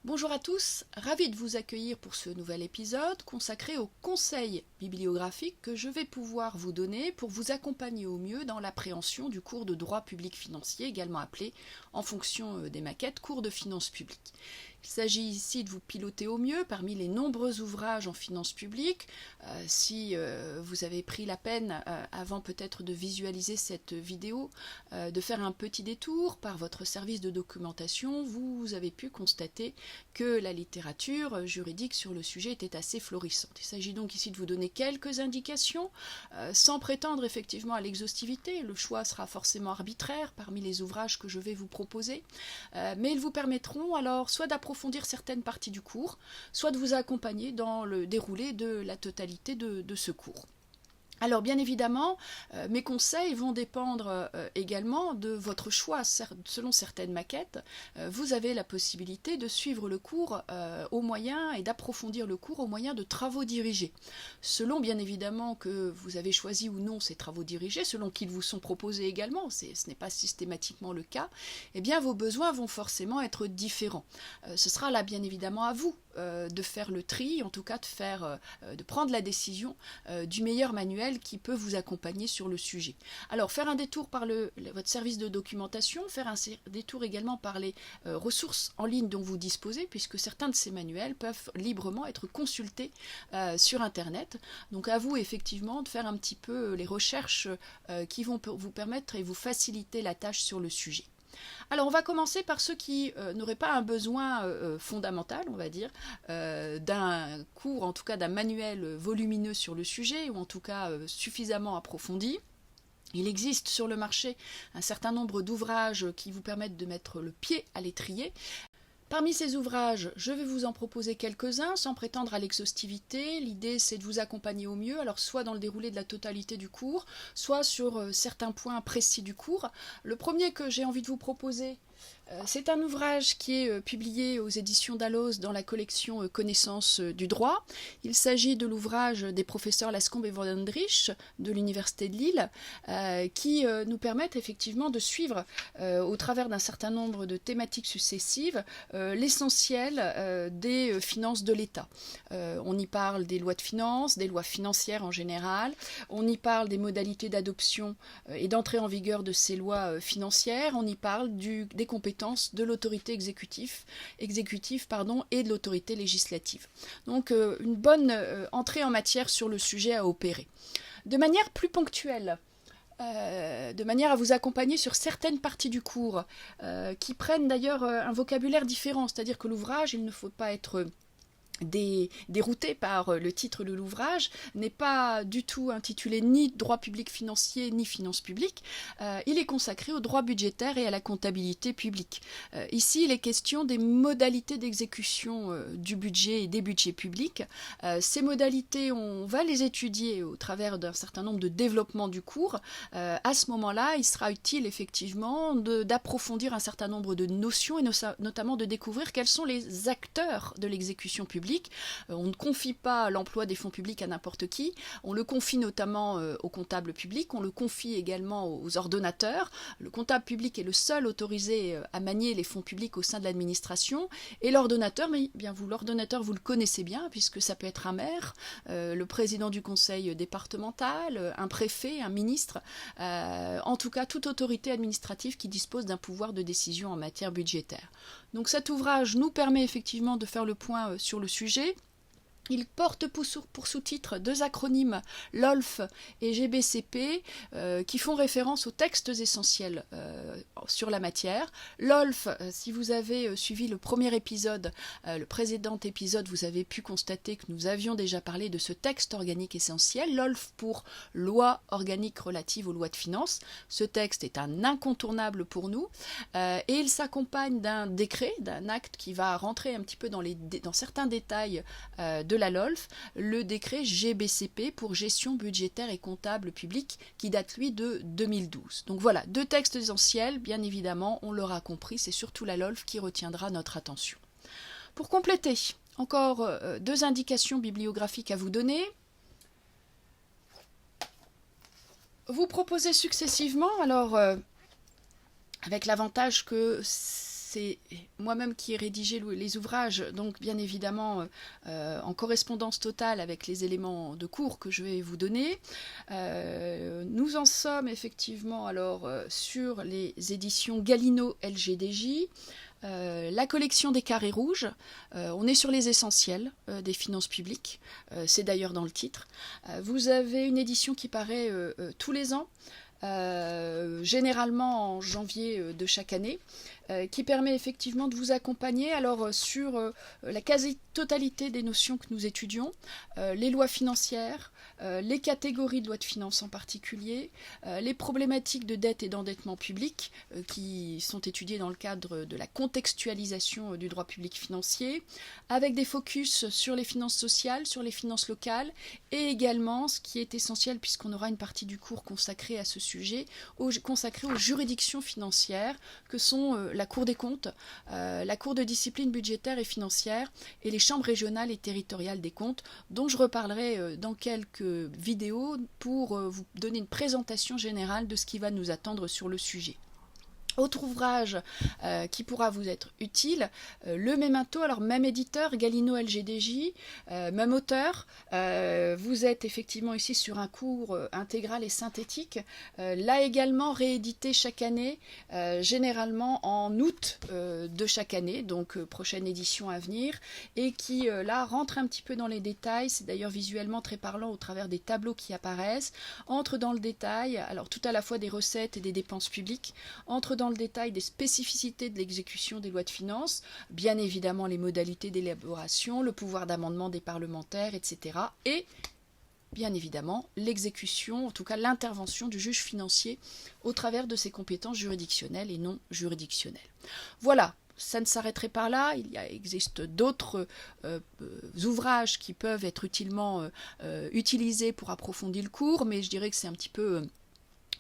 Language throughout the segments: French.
Bonjour à tous, ravi de vous accueillir pour ce nouvel épisode consacré aux conseils bibliographiques que je vais pouvoir vous donner pour vous accompagner au mieux dans l'appréhension du cours de droit public financier, également appelé, en fonction des maquettes, cours de finances publiques. Il s'agit ici de vous piloter au mieux parmi les nombreux ouvrages en finances publiques. Si vous avez pris la peine, avant peut-être de visualiser cette vidéo, de faire un petit détour par votre service de documentation, vous avez pu constater que la littérature juridique sur le sujet était assez florissante. Il s'agit donc ici de vous donner quelques indications, sans prétendre effectivement à l'exhaustivité. Le choix sera forcément arbitraire parmi les ouvrages que je vais vous proposer, mais ils vous permettront alors soit d'approfondir certaines parties du cours, soit de vous accompagner dans le déroulé de la totalité de ce cours. Alors bien évidemment, mes conseils vont dépendre également de votre choix. Selon certaines maquettes, vous avez la possibilité de suivre le cours au moyen et d'approfondir le cours au moyen de travaux dirigés. Selon bien évidemment que vous avez choisi ou non ces travaux dirigés, selon qu'ils vous sont proposés également, ce n'est pas systématiquement le cas, eh bien vos besoins vont forcément être différents. Ce sera là bien évidemment à vous de faire le tri, en tout cas de prendre la décision du meilleur manuel qui peut vous accompagner sur le sujet. Alors faire un détour par votre service de documentation, faire un détour également par les ressources en ligne dont vous disposez, puisque certains de ces manuels peuvent librement être consultés sur Internet. Donc à vous effectivement de faire un petit peu les recherches qui vont vous permettre et vous faciliter la tâche sur le sujet. Alors on va commencer par ceux qui n'auraient pas un besoin fondamental, on va dire, d'un cours, en tout cas d'un manuel volumineux sur le sujet, ou en tout cas suffisamment approfondi. Il existe sur le marché un certain nombre d'ouvrages qui vous permettent de mettre le pied à l'étrier. Parmi ces ouvrages, je vais vous en proposer quelques-uns sans prétendre à l'exhaustivité. L'idée, c'est de vous accompagner au mieux, alors soit dans le déroulé de la totalité du cours, soit sur certains points précis du cours. Le premier que j'ai envie de vous proposer, c'est un ouvrage qui est publié aux éditions Dalloz dans la collection Connaissances du droit. Il s'agit de l'ouvrage des professeurs Lascombe et Vandrich de l'Université de Lille, qui nous permettent effectivement de suivre, au travers d'un certain nombre de thématiques successives, l'essentiel des finances de l'État. On y parle des lois de finances, des lois financières en général, on y parle des modalités d'adoption et d'entrée en vigueur de ces lois financières, on y parle des compétences de l'autorité exécutive et de l'autorité législative. Donc une bonne entrée en matière sur le sujet à opérer. De manière plus ponctuelle, de manière à vous accompagner sur certaines parties du cours, qui prennent d'ailleurs un vocabulaire différent, c'est-à-dire que l'ouvrage, il ne faut pas être dérouté par le titre de l'ouvrage, n'est pas du tout intitulé ni droit public financier ni finances publiques. Il est consacré au droit budgétaire et à la comptabilité publique. Ici, il est question des modalités d'exécution du budget et des budgets publics. Ces modalités, on va les étudier au travers d'un certain nombre de développements du cours. À ce moment-là, il sera utile effectivement d'approfondir un certain nombre de notions et notamment de découvrir quels sont les acteurs de l'exécution publique. On ne confie pas l'emploi des fonds publics à n'importe qui, on le confie notamment aux comptables publics, on le confie également aux ordonnateurs. Le comptable public est le seul autorisé à manier les fonds publics au sein de l'administration, et l'ordonnateur, l'ordonnateur vous le connaissez bien, puisque ça peut être un maire, le président du conseil départemental, un préfet, un ministre, en tout cas toute autorité administrative qui dispose d'un pouvoir de décision en matière budgétaire. Donc cet ouvrage nous permet effectivement de faire le point sur le sujet. Il porte pour sous-titre deux acronymes, LOLF et GBCP, qui font référence aux textes essentiels sur la matière. LOLF, si vous avez suivi le premier épisode, le précédent épisode, vous avez pu constater que nous avions déjà parlé de ce texte organique essentiel. LOLF pour Loi organique relative aux lois de finances. Ce texte est un incontournable pour nous, et il s'accompagne d'un décret, d'un acte qui va rentrer un petit peu dans certains détails de la LOLF, le décret GBCP pour gestion budgétaire et comptable publique qui date lui de 2012. Donc voilà, deux textes essentiels, bien évidemment, on l'aura compris, c'est surtout la LOLF qui retiendra notre attention. Pour compléter, encore deux indications bibliographiques à vous donner. Vous proposez successivement, alors avec l'avantage que c'est moi-même qui ai rédigé les ouvrages, donc bien évidemment en correspondance totale avec les éléments de cours que je vais vous donner. Nous en sommes effectivement alors sur les éditions Galino LGDJ. La collection des carrés rouges, on est sur les essentiels des finances publiques, c'est d'ailleurs dans le titre. Vous avez une édition qui paraît tous les ans, généralement en janvier de chaque année, qui permet effectivement de vous accompagner alors sur la quasi-totalité des notions que nous étudions, les lois financières, les catégories de lois de finances en particulier, les problématiques de dette et d'endettement public qui sont étudiées dans le cadre de la contextualisation du droit public financier, avec des focus sur les finances sociales, sur les finances locales, et également, ce qui est essentiel puisqu'on aura une partie du cours consacrée à ce sujet, consacrée aux juridictions financières que sont la Cour des comptes, la Cour de discipline budgétaire et financière et les chambres régionales et territoriales des comptes, dont je reparlerai dans quelques vidéos pour vous donner une présentation générale de ce qui va nous attendre sur le sujet. Autre ouvrage qui pourra vous être utile, le Memento, alors même éditeur, Galino LGDJ, même auteur. Vous êtes effectivement ici sur un cours intégral et synthétique, là également réédité chaque année, généralement en août de chaque année, donc prochaine édition à venir, et qui là rentre un petit peu dans les détails, c'est d'ailleurs visuellement très parlant au travers des tableaux qui apparaissent, entre dans le détail, alors tout à la fois des recettes et des dépenses publiques, entre dans le détail des spécificités de l'exécution des lois de finances, bien évidemment les modalités d'élaboration, le pouvoir d'amendement des parlementaires, etc. Et bien évidemment l'exécution, en tout cas l'intervention du juge financier au travers de ses compétences juridictionnelles et non juridictionnelles. Voilà. Ça ne s'arrêterait pas là, il existe d'autres ouvrages qui peuvent être utilement utilisés pour approfondir le cours, mais je dirais que c'est un petit peu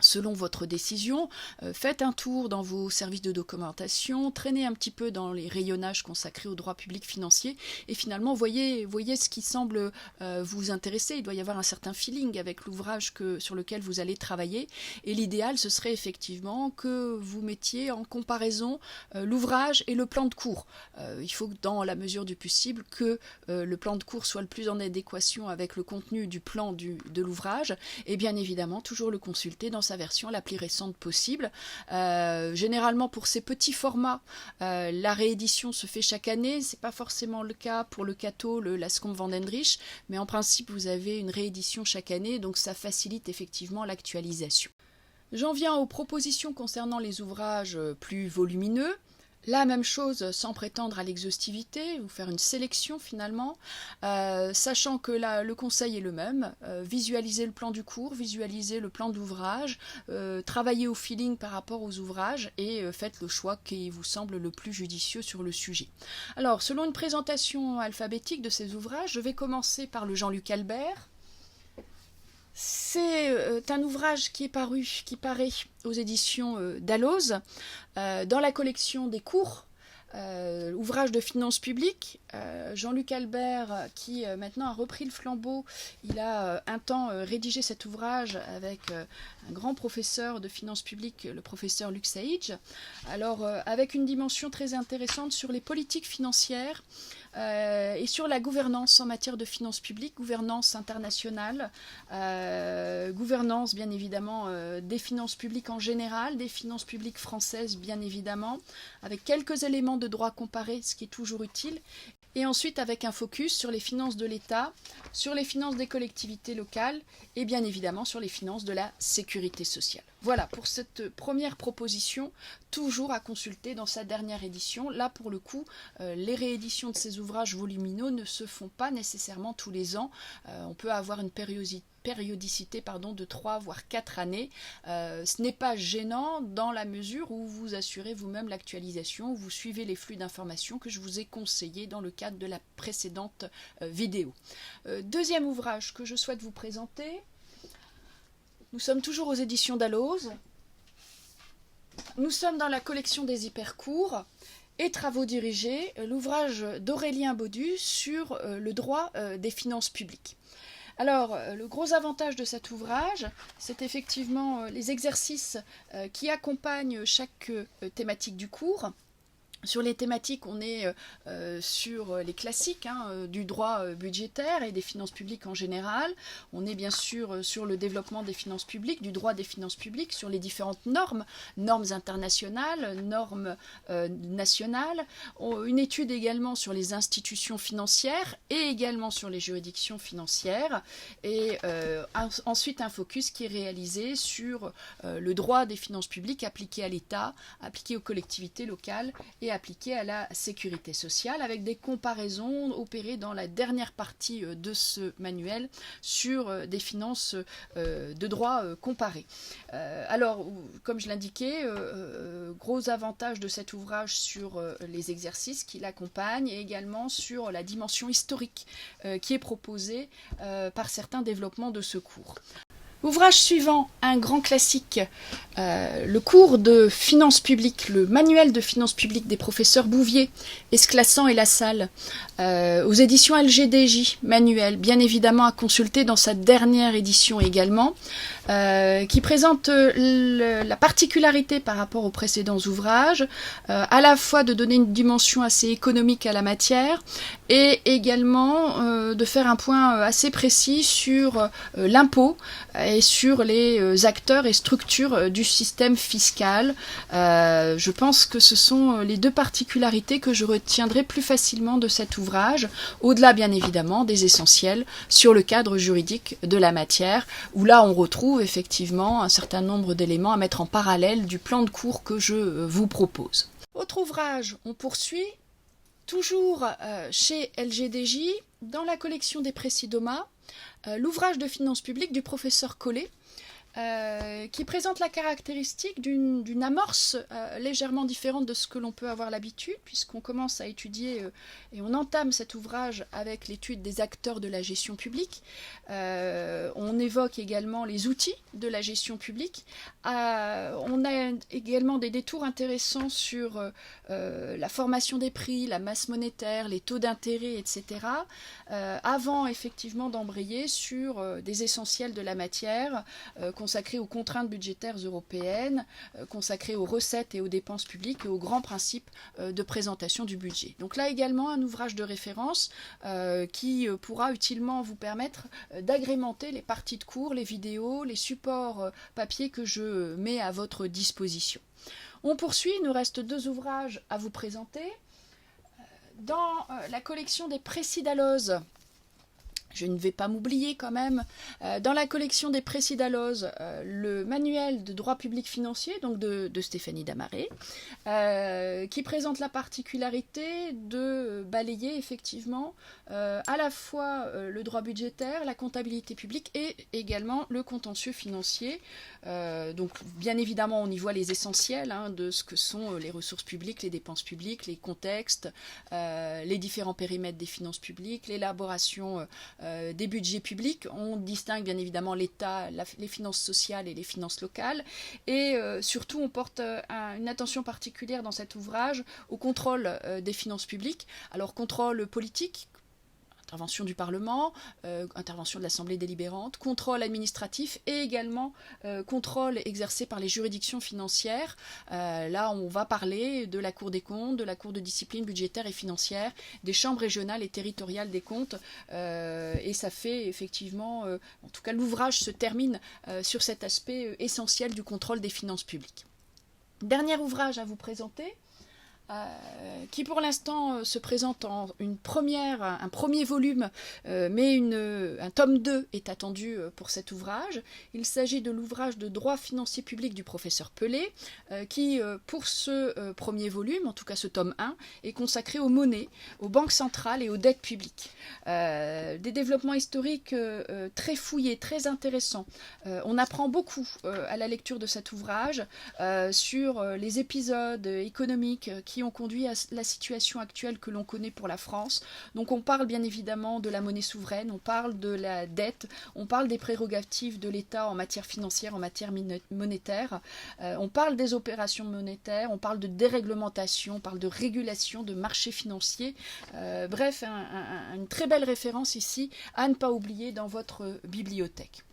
selon votre décision. Faites un tour dans vos services de documentation, traînez un petit peu dans les rayonnages consacrés au droit public financier et finalement voyez ce qui semble vous intéresser. Il doit y avoir un certain feeling avec l'ouvrage sur lequel vous allez travailler et l'idéal ce serait effectivement que vous mettiez en comparaison l'ouvrage et le plan de cours. Il faut dans la mesure du possible que le plan de cours soit le plus en adéquation avec le contenu du plan de l'ouvrage et bien évidemment toujours le consulter dans sa version la plus récente possible. Généralement pour ces petits formats, la réédition se fait chaque année, c'est pas forcément le cas pour le Cato, la Scombe van Dendrich, mais en principe vous avez une réédition chaque année, donc ça facilite effectivement l'actualisation. J'en viens aux propositions concernant les ouvrages plus volumineux. La même chose sans prétendre à l'exhaustivité, vous faire une sélection finalement, sachant que là, le conseil est le même, visualiser le plan du cours, visualiser le plan de l'ouvrage, travailler au feeling par rapport aux ouvrages et faites le choix qui vous semble le plus judicieux sur le sujet. Alors, selon une présentation alphabétique de ces ouvrages, je vais commencer par le Jean-Luc Albert. C'est un ouvrage qui paraît aux éditions Dalloz, dans la collection des cours, ouvrage de finances publiques. Jean-Luc Albert, qui maintenant a repris le flambeau, il a un temps rédigé cet ouvrage avec un grand professeur de finances publiques, le professeur Luc Sage, alors avec une dimension très intéressante sur les politiques financières, et sur la gouvernance en matière de finances publiques, gouvernance internationale, gouvernance bien évidemment des finances publiques en général, des finances publiques françaises bien évidemment, avec quelques éléments de droit comparé, ce qui est toujours utile, et ensuite avec un focus sur les finances de l'État, sur les finances des collectivités locales et bien évidemment sur les finances de la sécurité sociale. Voilà pour cette première proposition, toujours à consulter dans sa dernière édition. Là pour le coup, les rééditions de ces ouvrages volumineux ne se font pas nécessairement tous les ans. On peut avoir une périodicité de 3 voire 4 années. Ce n'est pas gênant dans la mesure où vous assurez vous-même l'actualisation, où vous suivez les flux d'informations que je vous ai conseillés dans le cadre de la précédente vidéo. Deuxième ouvrage que je souhaite vous présenter, nous sommes toujours aux éditions Dalloz. Nous sommes dans la collection des hypercours et travaux dirigés, l'ouvrage d'Aurélien Baudu sur le droit des finances publiques. Alors, le gros avantage de cet ouvrage, c'est effectivement les exercices qui accompagnent chaque thématique du cours. Sur les thématiques, on est sur les classiques du droit budgétaire et des finances publiques en général. On est bien sûr sur le développement des finances publiques, du droit des finances publiques, sur les différentes normes, normes internationales, normes nationales. Une étude également sur les institutions financières et également sur les juridictions financières. Et ensuite un focus qui est réalisé sur le droit des finances publiques appliqué à l'État, appliqué aux collectivités locales et appliqué à la sécurité sociale, avec des comparaisons opérées dans la dernière partie de ce manuel sur des finances de droit comparé. Alors, comme je l'indiquais, gros avantage de cet ouvrage sur les exercices qui l'accompagnent et également sur la dimension historique qui est proposée par certains développements de ce cours. Ouvrage suivant, un grand classique, le cours de finances publiques, le manuel de finances publiques des professeurs Bouvier, Esclassant et Lassalle, aux éditions LGDJ, manuel, bien évidemment à consulter dans sa dernière édition également, qui présente la particularité par rapport aux précédents ouvrages, à la fois de donner une dimension assez économique à la matière et également de faire un point assez précis sur l'impôt et sur les acteurs et structures du système fiscal. Je pense que ce sont les deux particularités que je retiendrai plus facilement de cet ouvrage, au-delà bien évidemment des essentiels sur le cadre juridique de la matière, où là on retrouve effectivement un certain nombre d'éléments à mettre en parallèle du plan de cours que je vous propose. Autre ouvrage, on poursuit, toujours chez LGDJ, dans la collection des Présidoma, l'ouvrage de finances publiques du professeur Collet, qui présente la caractéristique d'une amorce légèrement différente de ce que l'on peut avoir l'habitude, puisqu'on commence à étudier et on entame cet ouvrage avec l'étude des acteurs de la gestion publique. On évoque également les outils de la gestion publique. On a également des détours intéressants sur la formation des prix, la masse monétaire, les taux d'intérêt, etc. Avant effectivement d'embrayer sur des essentiels de la matière, consacré aux contraintes budgétaires européennes, consacré aux recettes et aux dépenses publiques et aux grands principes de présentation du budget. Donc là également un ouvrage de référence qui pourra utilement vous permettre d'agrémenter les parties de cours, les vidéos, les supports papier que je mets à votre disposition. On poursuit, il nous reste deux ouvrages à vous présenter. Dans la collection des Précidalose, je ne vais pas m'oublier quand même, dans la collection des Précidalose, le manuel de droit public financier, donc de Stéphanie Damaré, qui présente la particularité de balayer effectivement à la fois le droit budgétaire, la comptabilité publique et également le contentieux financier. Donc bien évidemment on y voit les essentiels de ce que sont les ressources publiques, les dépenses publiques, les contextes, les différents périmètres des finances publiques, l'élaboration des budgets publics. On distingue bien évidemment l'État, les finances sociales et les finances locales, et surtout on porte une attention particulière dans cet ouvrage au contrôle des finances publiques. Alors contrôle politique, intervention du Parlement, intervention de l'Assemblée délibérante, contrôle administratif et également contrôle exercé par les juridictions financières. Là, on va parler de la Cour des comptes, de la Cour de discipline budgétaire et financière, des chambres régionales et territoriales des comptes. Et ça fait effectivement, en tout cas l'ouvrage se termine sur cet aspect essentiel du contrôle des finances publiques. Dernier ouvrage à vous présenter, qui pour l'instant se présente en un premier volume, mais un tome 2 est attendu pour cet ouvrage. Il s'agit de l'ouvrage de droit financier public du professeur Pelé, qui pour ce premier volume, en tout cas ce tome 1, est consacré aux monnaies, aux banques centrales et aux dettes publiques. Des développements historiques très fouillés, très intéressants. On apprend beaucoup à la lecture de cet ouvrage sur les épisodes économiques qui ont conduit à la situation actuelle que l'on connaît pour la France. Donc on parle bien évidemment de la monnaie souveraine, on parle de la dette, on parle des prérogatives de l'État en matière financière, en matière monétaire, on parle des opérations monétaires, on parle de déréglementation, on parle de régulation de marchés financiers. Bref, une très belle référence ici à ne pas oublier dans votre bibliothèque.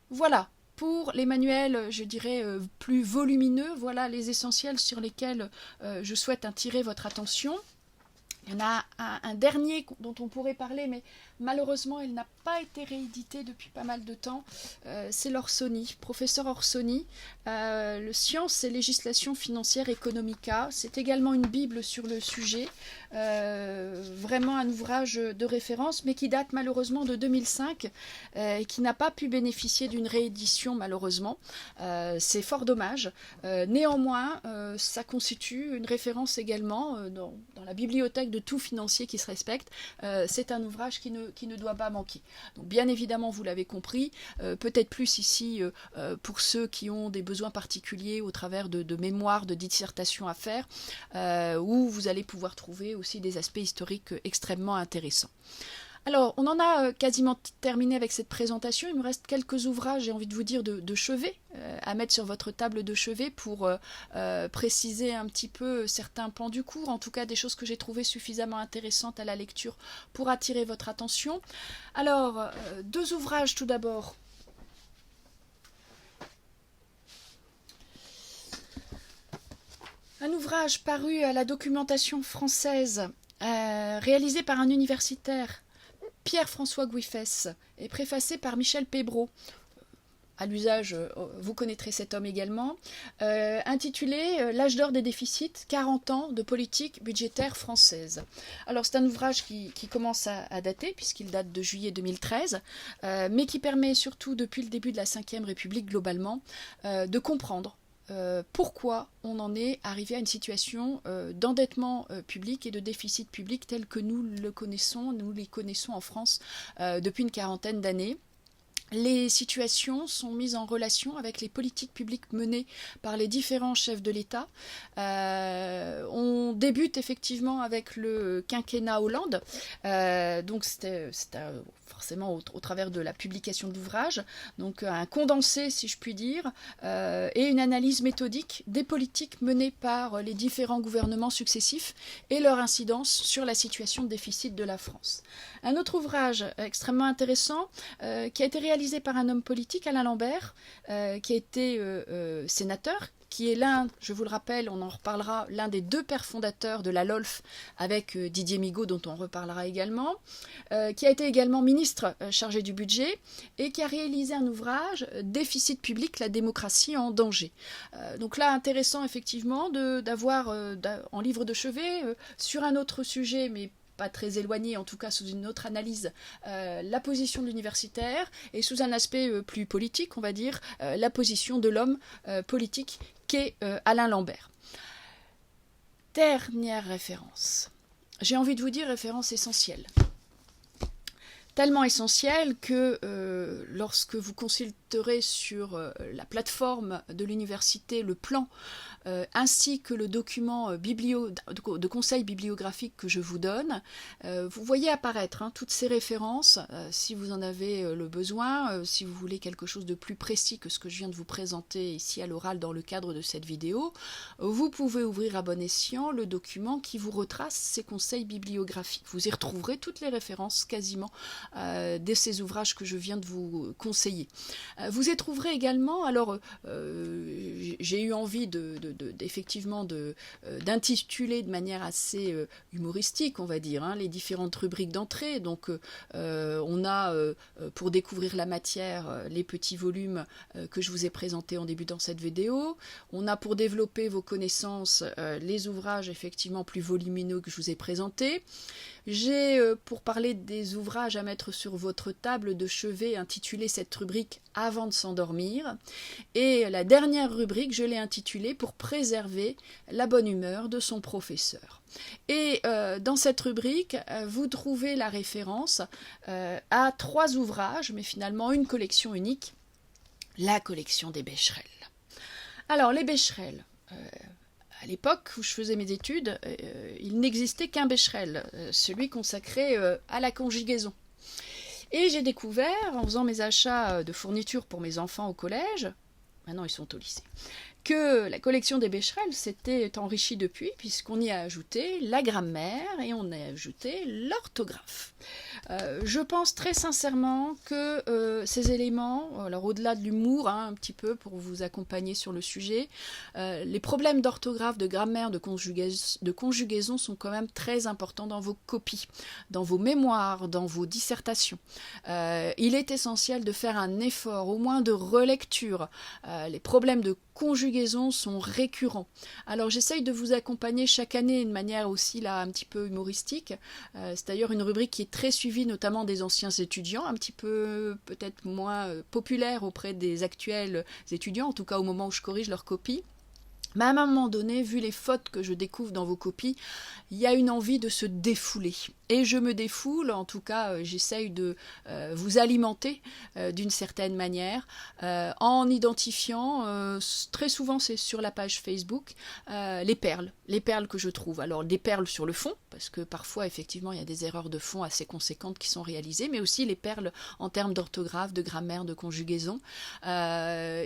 Voilà Pour les manuels, je dirais, plus volumineux, voilà les essentiels sur lesquels je souhaite attirer votre attention. Il y en a un dernier dont on pourrait parler, mais malheureusement, il n'a pas été réédité depuis pas mal de temps. C'est l'Orsoni, professeur Orsoni, le Sciences et législation financière economica. C'est également une bible sur le sujet, vraiment un ouvrage de référence, mais qui date malheureusement de 2005 et qui n'a pas pu bénéficier d'une réédition malheureusement. C'est fort dommage. Néanmoins, ça constitue une référence également dans la bibliothèque de tout financier qui se respecte. C'est un ouvrage qui ne doit pas manquer. Donc bien évidemment, vous l'avez compris, peut-être plus ici pour ceux qui ont des besoins particuliers au travers de mémoires, de dissertations à faire, où vous allez pouvoir trouver aussi des aspects historiques extrêmement intéressants. Alors, on en a quasiment terminé avec cette présentation. Il me reste quelques ouvrages, j'ai envie de vous dire, de chevet à mettre sur votre table de chevet pour préciser un petit peu certains pans du cours, en tout cas des choses que j'ai trouvées suffisamment intéressantes à la lecture pour attirer votre attention. Alors, deux ouvrages tout d'abord. Un ouvrage paru à la documentation française, réalisé par un universitaire, Pierre-François Gouifès, et préfacé par Michel Pébreau. À l'usage, vous connaîtrez cet homme également, intitulé L'âge d'or des déficits, 40 ans de politique budgétaire française. Alors c'est un ouvrage qui commence à dater, puisqu'il date de juillet 2013, mais qui permet surtout, depuis le début de la Ve République globalement, de comprendre pourquoi on en est arrivé à une situation d'endettement public et de déficit public tel que nous les connaissons en France depuis une quarantaine d'années. Les situations sont mises en relation avec les politiques publiques menées par les différents chefs de l'État. On débute effectivement avec le quinquennat Hollande, donc c'était forcément au travers de la publication de l'ouvrage, donc un condensé si je puis dire, et une analyse méthodique des politiques menées par les différents gouvernements successifs et leur incidence sur la situation de déficit de la France. Un autre ouvrage extrêmement intéressant qui a été réalisé par un homme politique, Alain Lambert, qui a été sénateur, qui est l'un, je vous le rappelle, on en reparlera, l'un des deux pères fondateurs de la LOLF avec Didier Migaud, dont on reparlera également, qui a été également ministre chargé du budget et qui a réalisé un ouvrage, Déficit public, la démocratie en danger. Donc là, intéressant effectivement d'avoir en livre de chevet, sur un autre sujet, mais pas très éloigné, en tout cas sous une autre analyse, la position de l'universitaire, et sous un aspect plus politique, on va dire, la position de l'homme politique qu'est Alain Lambert. Dernière référence. J'ai envie de vous dire référence essentielle. Tellement essentielle que lorsque vous consulterez sur la plateforme de l'université le plan ainsi que le document de conseil bibliographique que je vous donne, vous voyez apparaître toutes ces références, si vous en avez le besoin, si vous voulez quelque chose de plus précis que ce que je viens de vous présenter ici à l'oral dans le cadre de cette vidéo, vous pouvez ouvrir à bon escient le document qui vous retrace ces conseils bibliographiques. Vous y retrouverez toutes les références quasiment de ces ouvrages que je viens de vous conseiller. Vous y trouverez également, alors j'ai eu envie effectivement d'intituler de manière assez humoristique, on va dire, les différentes rubriques d'entrée. Donc on a pour découvrir la matière les petits volumes que je vous ai présentés en débutant cette vidéo. On a pour développer vos connaissances les ouvrages effectivement plus volumineux que je vous ai présentés. J'ai, pour parler des ouvrages à mettre sur votre table de chevet, intitulé cette rubrique « Avant de s'endormir ». Et la dernière rubrique, je l'ai intitulée « Pour préserver la bonne humeur de son professeur ». Et dans cette rubrique, vous trouvez la référence à 3 ouvrages, mais finalement une collection unique, la collection des Becherel. Alors, les Becherel... à l'époque où je faisais mes études, il n'existait qu'un Becherel, celui consacré à la conjugaison. Et j'ai découvert, en faisant mes achats de fournitures pour mes enfants au collège, maintenant ils sont au lycée, que la collection des Becherel s'était enrichie depuis, puisqu'on y a ajouté la grammaire et on y a ajouté l'orthographe. Je pense très sincèrement que ces éléments, alors au-delà de l'humour, hein, un petit peu pour vous accompagner sur le sujet, les problèmes d'orthographe, de grammaire, de conjugaison sont quand même très importants dans vos copies, dans vos mémoires, dans vos dissertations. Il est essentiel de faire un effort, au moins de relecture. Les problèmes de conjugaison sont récurrents. Alors j'essaye de vous accompagner chaque année de manière aussi là un petit peu humoristique. C'est d'ailleurs une rubrique qui est très suivie notamment des anciens étudiants, un petit peu peut-être moins populaire auprès des actuels étudiants, en tout cas au moment où je corrige leurs copies. Mais à un moment donné, vu les fautes que je découvre dans vos copies, il y a une envie de se défouler. Et je me défoule, en tout cas j'essaye de vous alimenter d'une certaine manière, en identifiant, très souvent c'est sur la page Facebook, les perles que je trouve. Alors des perles sur le fond, parce que parfois effectivement il y a des erreurs de fond assez conséquentes qui sont réalisées, mais aussi les perles en termes d'orthographe, de grammaire, de conjugaison,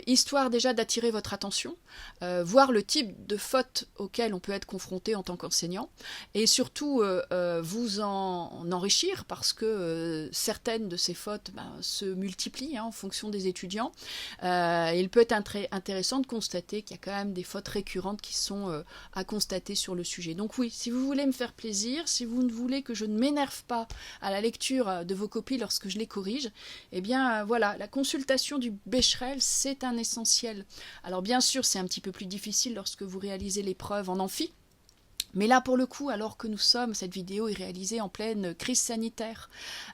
histoire déjà d'attirer votre attention, voir le type de fautes auxquelles on peut être confronté en tant qu'enseignant, et surtout vous en enrichir, parce que certaines de ces fautes se multiplient en fonction des étudiants. Il peut être intéressant de constater qu'il y a quand même des fautes récurrentes qui sont à constater sur le sujet. Donc oui, si vous voulez me faire plaisir, si vous ne voulez que je ne m'énerve pas à la lecture de vos copies lorsque je les corrige, eh bien voilà, la consultation du Becherel, c'est un essentiel. Alors bien sûr, c'est un petit peu plus difficile lorsque vous réalisez l'épreuve en amphi. Mais là, pour le coup, alors que cette vidéo est réalisée en pleine crise sanitaire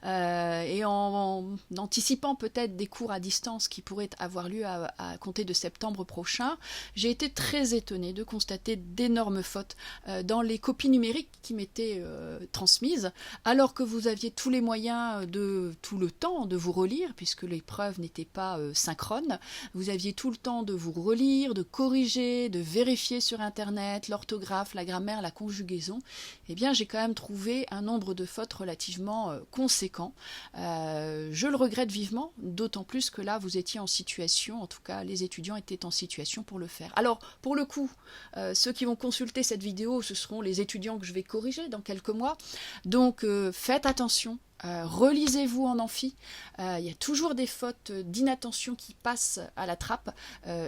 et en anticipant peut-être des cours à distance qui pourraient avoir lieu à compter de septembre prochain, j'ai été très étonnée de constater d'énormes fautes dans les copies numériques qui m'étaient transmises, alors que vous aviez tous les moyens tout le temps de vous relire, puisque l'épreuve n'était pas synchrone. Vous aviez tout le temps de vous relire, de corriger, de vérifier sur Internet l'orthographe, la grammaire, la conjugaison. Eh bien j'ai quand même trouvé un nombre de fautes relativement conséquent. Je le regrette vivement, d'autant plus que là vous étiez en situation, en tout cas les étudiants étaient en situation pour le faire. Alors pour le coup, ceux qui vont consulter cette vidéo, ce seront les étudiants que je vais corriger dans quelques mois, donc faites attention. Relisez-vous en amphi, il y a toujours des fautes d'inattention qui passent à la trappe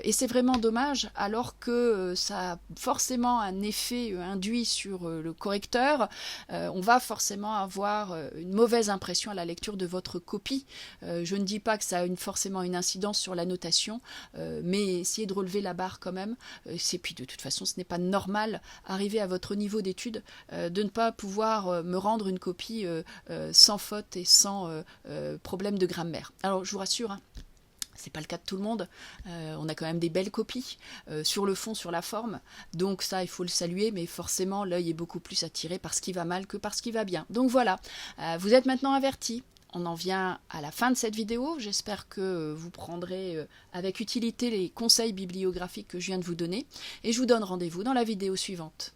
et c'est vraiment dommage, alors que ça a forcément un effet induit sur le correcteur. On va forcément avoir une mauvaise impression à la lecture de votre copie. Je ne dis pas que ça a forcément une incidence sur la notation, mais essayez de relever la barre quand même. Puis de toute façon, ce n'est pas normal, arrivé à votre niveau d'études, de ne pas pouvoir me rendre une copie sans faute et sans problème de grammaire. Alors je vous rassure, hein, c'est pas le cas de tout le monde, on a quand même des belles copies, sur le fond, sur la forme, donc ça il faut le saluer, mais forcément l'œil est beaucoup plus attiré par ce qui va mal que par ce qui va bien. Donc voilà, vous êtes maintenant avertis. On en vient à la fin de cette vidéo, j'espère que vous prendrez avec utilité les conseils bibliographiques que je viens de vous donner, et je vous donne rendez-vous dans la vidéo suivante.